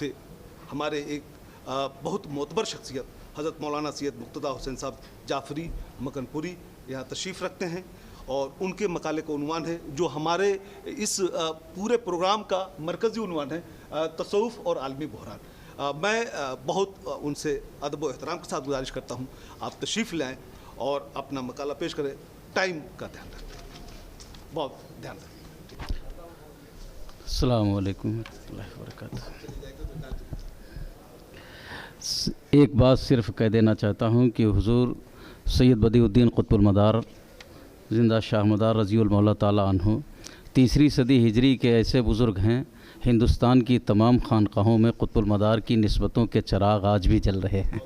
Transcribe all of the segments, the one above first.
سے ہمارے ایک بہت معتبر شخصیت حضرت مولانا سید مقتدیٰ حسین صاحب جعفری مکن پوری یہاں تشریف رکھتے ہیں، اور ان کے مقالے کا عنوان ہے جو ہمارے اس پورے پروگرام کا مرکزی عنوان ہے، تصوف اور عالمی بحران۔ میں بہت ان سے ادب و احترام کے ساتھ گزارش کرتا ہوں آپ تشریف لائیں اور اپنا مقالہ پیش کریں۔ ٹائم کا دھیان رکھیں، بہت دھیان رکھیں۔ السلام علیکم ورحمۃ اللہ وبرکاتہ۔ ایک بات صرف کہہ دینا چاہتا ہوں کہ حضور سید بدیع الدین قطب المدار زندہ شاہ مدار رضی المولا تعالیٰ عنہ 3 صدی ہجری کے ایسے بزرگ ہیں، ہندوستان کی تمام خانقاہوں میں قطب المدار کی نسبتوں کے چراغ آج بھی جل رہے ہیں۔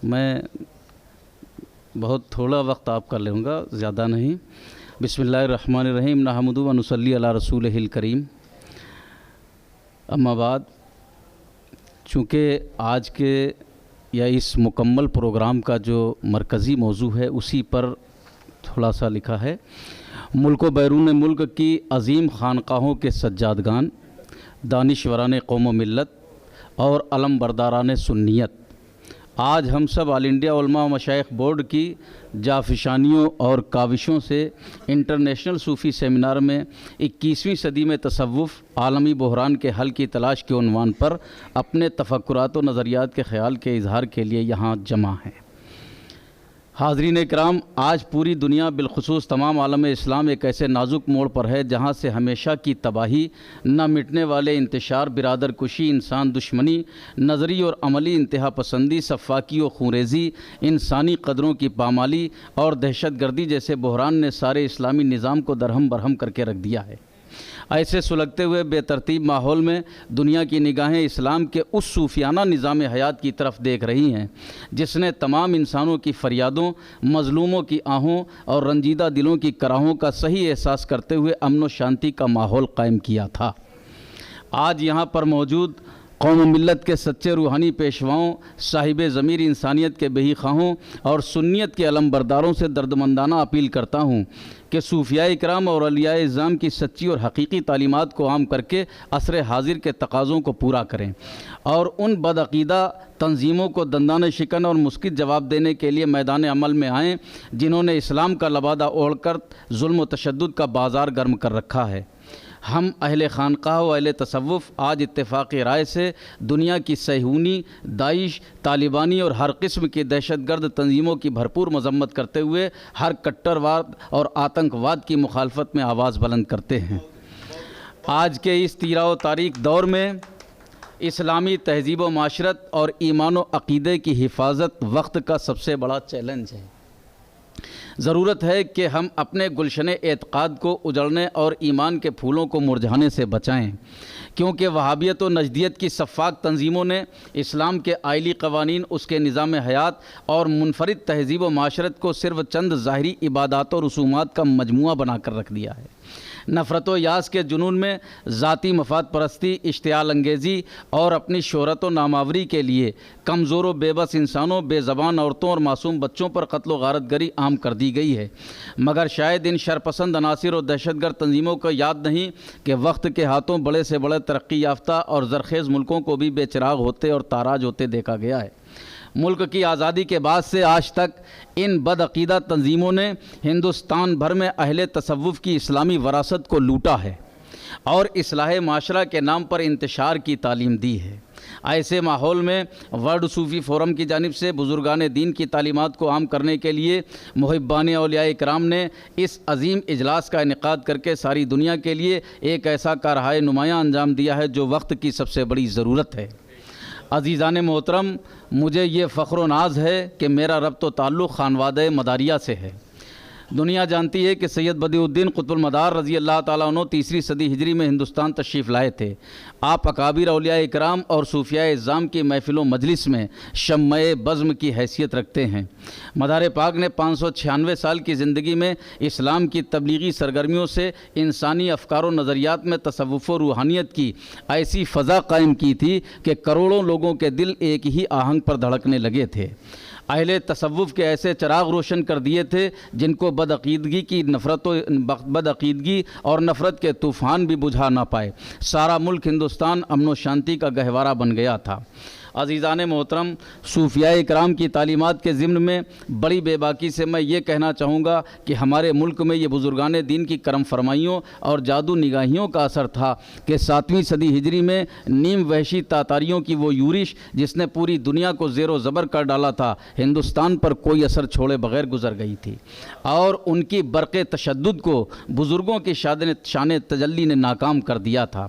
میں بہت تھوڑا وقت آپ کا لوں گا، زیادہ نہیں۔ بسم اللہ الرحمن الرحیم، نحمدہ و نصلی علی رسولہ الکریم، اما بعد، چونکہ آج کے یا اس مکمل پروگرام کا جو مرکزی موضوع ہے اسی پر تھوڑا سا لکھا ہے۔ ملک و بیرون ملک کی عظیم خانقاہوں کے سجادگان، دانشوران قوم و ملت اور علم برداران سنیت، آج ہم سب آل انڈیا علماء و مشائخ بورڈ کی جافشانیوں اور کاوشوں سے انٹرنیشنل صوفی سیمینار میں 21ویں صدی میں تصوف عالمی بحران کے حل کی تلاش کے عنوان پر اپنے تفکرات و نظریات کے خیال کے اظہار کے لیے یہاں جمع ہیں۔ حاضرین کرام، آج پوری دنیا بالخصوص تمام عالم اسلام ایک ایسے نازک موڑ پر ہے جہاں سے ہمیشہ کی تباہی، نہ مٹنے والے انتشار، برادر کشی، انسان دشمنی، نظری اور عملی انتہا پسندی، سفاکی و خونریزی، انسانی قدروں کی پامالی اور دہشت گردی جیسے بحران نے سارے اسلامی نظام کو درہم برہم کر کے رکھ دیا ہے۔ ایسے سلگتے ہوئے بے ترتیب ماحول میں دنیا کی نگاہیں اسلام کے اس صوفیانہ نظام حیات کی طرف دیکھ رہی ہیں جس نے تمام انسانوں کی فریادوں، مظلوموں کی آہوں اور رنجیدہ دلوں کی کراہوں کا صحیح احساس کرتے ہوئے امن و شانتی کا ماحول قائم کیا تھا۔ آج یہاں پر موجود قوم و ملت کے سچے روحانی پیشواؤں، صاحب ضمیر انسانیت کے بہی خواہوں اور سنیت کے علم برداروں سے دردمندانہ اپیل کرتا ہوں کہ صوفیاء اکرام اور اولیاء اعظام کی سچی اور حقیقی تعلیمات کو عام کر کے عصر حاضر کے تقاضوں کو پورا کریں اور ان بدعقیدہ تنظیموں کو دندانہ شکن اور مسکت جواب دینے کے لیے میدان عمل میں آئیں جنہوں نے اسلام کا لبادہ اوڑھ کر ظلم و تشدد کا بازار گرم کر رکھا ہے۔ ہم اہل خانقاہ و اہل تصوف آج اتفاقی رائے سے دنیا کی صہیونی، داعش، طالبانی اور ہر قسم کی دہشت گرد تنظیموں کی بھرپور مذمت کرتے ہوئے ہر کٹرواد اور آتنک واد کی مخالفت میں آواز بلند کرتے ہیں۔ آج کے اس تیرہ و تاریک دور میں اسلامی تہذیب و معاشرت اور ایمان و عقیدے کی حفاظت وقت کا سب سے بڑا چیلنج ہے۔ ضرورت ہے کہ ہم اپنے گلشن اعتقاد کو اجڑنے اور ایمان کے پھولوں کو مرجھانے سے بچائیں، کیونکہ وہابیت و نجدیت کی سفاک تنظیموں نے اسلام کے آئلی قوانین، اس کے نظام حیات اور منفرد تہذیب و معاشرت کو صرف چند ظاہری عبادات و رسومات کا مجموعہ بنا کر رکھ دیا ہے۔ نفرت و یاس کے جنون میں ذاتی مفاد پرستی، اشتعال انگیزی اور اپنی شہرت و نامآوری کے لیے کمزور و بے بس انسانوں، بے زبان عورتوں اور معصوم بچوں پر قتل و غارت گری عام کر دی گئی ہے، مگر شاید ان شرپسند عناصر اور دہشت گرد تنظیموں کو یاد نہیں کہ وقت کے ہاتھوں بڑے سے بڑے ترقی یافتہ اور زرخیز ملکوں کو بھی بے چراغ ہوتے اور تاراج ہوتے دیکھا گیا ہے۔ ملک کی آزادی کے بعد سے آج تک ان بدعقیدہ تنظیموں نے ہندوستان بھر میں اہل تصوف کی اسلامی وراثت کو لوٹا ہے اور اصلاح معاشرہ کے نام پر انتشار کی تعلیم دی ہے۔ ایسے ماحول میں ورلڈ صوفی فورم کی جانب سے بزرگان دین کی تعلیمات کو عام کرنے کے لیے محبان اولیاء اکرام نے اس عظیم اجلاس کا انعقاد کر کے ساری دنیا کے لیے ایک ایسا کارہائے نمایاں انجام دیا ہے جو وقت کی سب سے بڑی ضرورت ہے۔ عزیزان محترم، مجھے یہ فخر و ناز ہے کہ میرا ربط و تعلق خانوادہ مداریہ سے ہے۔ دنیا جانتی ہے کہ سید بدیع الدین قطب المدار رضی اللہ تعالیٰ عنہ 3 صدی ہجری میں ہندوستان تشریف لائے تھے۔ آپ اکابر اولیاء اکرام اور صوفیاء اعظام کی محفل و مجلس میں شمع بزم کی حیثیت رکھتے ہیں۔ مدار پاک نے 596 سال کی زندگی میں اسلام کی تبلیغی سرگرمیوں سے انسانی افکار و نظریات میں تصوف و روحانیت کی ایسی فضا قائم کی تھی کہ کروڑوں لوگوں کے دل ایک ہی آہنگ پر دھڑکنے لگے تھے۔ اہل تصوف کے ایسے چراغ روشن کر دیے تھے جن کو بدعقیدگی اور نفرت کے طوفان بھی بجھا نہ پائے۔ سارا ملک ہندوستان امن و شانتی کا گہوارہ بن گیا تھا۔ عزیزان محترم، صوفیاء اکرام کی تعلیمات کے ضمن میں بڑی بے باکی سے میں یہ کہنا چاہوں گا کہ ہمارے ملک میں یہ بزرگان دین کی کرم فرمائیوں اور جادو نگاہیوں کا اثر تھا کہ 7ویں صدی ہجری میں نیم وحشی تاتاریوں کی وہ یورش جس نے پوری دنیا کو زیر و زبر کر ڈالا تھا، ہندوستان پر کوئی اثر چھوڑے بغیر گزر گئی تھی، اور ان کی برق تشدد کو بزرگوں کی شان تجلی نے ناکام کر دیا تھا۔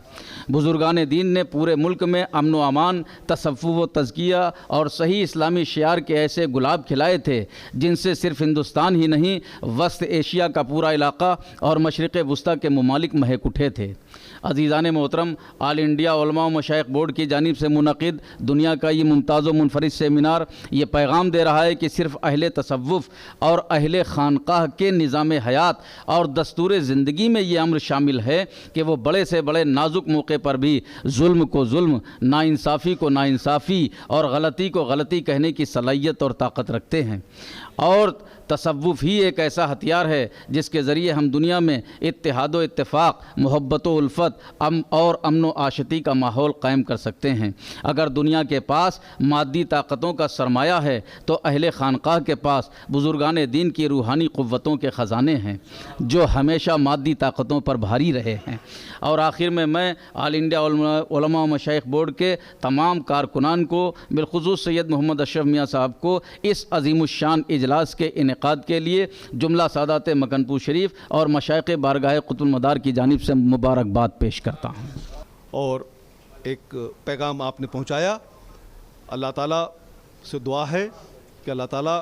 بزرگان دین نے پورے ملک میں امن و امان، تصوف و تزکیہ اور صحیح اسلامی شعار کے ایسے گلاب کھلائے تھے جن سے صرف ہندوستان ہی نہیں، وسط ایشیا کا پورا علاقہ اور مشرق وسطیٰ کے ممالک مہک اٹھے تھے۔ عزیزان محترم، آل انڈیا علماء و مشائخ بورڈ کی جانب سے منعقد دنیا کا یہ ممتاز و منفرد سیمینار یہ پیغام دے رہا ہے کہ صرف اہل تصوف اور اہل خانقاہ کے نظام حیات اور دستور زندگی میں یہ امر شامل ہے کہ وہ بڑے سے بڑے نازک موقع پر بھی ظلم کو ظلم، ناانصافی کو ناانصافی اور غلطی کو غلطی کہنے کی صلاحیت اور طاقت رکھتے ہیں، اور تصوف ہی ایک ایسا ہتھیار ہے جس کے ذریعے ہم دنیا میں اتحاد و اتفاق، محبت و الفت اور امن و آشتی کا ماحول قائم کر سکتے ہیں۔ اگر دنیا کے پاس مادی طاقتوں کا سرمایہ ہے تو اہل خانقاہ کے پاس بزرگان دین کی روحانی قوتوں کے خزانے ہیں جو ہمیشہ مادی طاقتوں پر بھاری رہے ہیں۔ اور آخر میں آل انڈیا علماء و مشائخ بورڈ کے تمام کارکنان کو، بالخصوص سید محمد اشرف میاں صاحب کو، اس عظیم الشان اجلاس کے انعقاد کے لیے جملہ سادات مکن پور شریف اور مشائخ بارگاہ قطب المدار کی جانب سے مبارکباد پیش کرتا ہوں۔ اور ایک پیغام آپ نے پہنچایا، اللہ تعالیٰ سے دعا ہے کہ اللہ تعالیٰ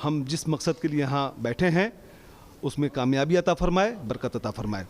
ہم جس مقصد کے لیے یہاں بیٹھے ہیں اس میں کامیابی عطا فرمائے، برکت عطا فرمائے۔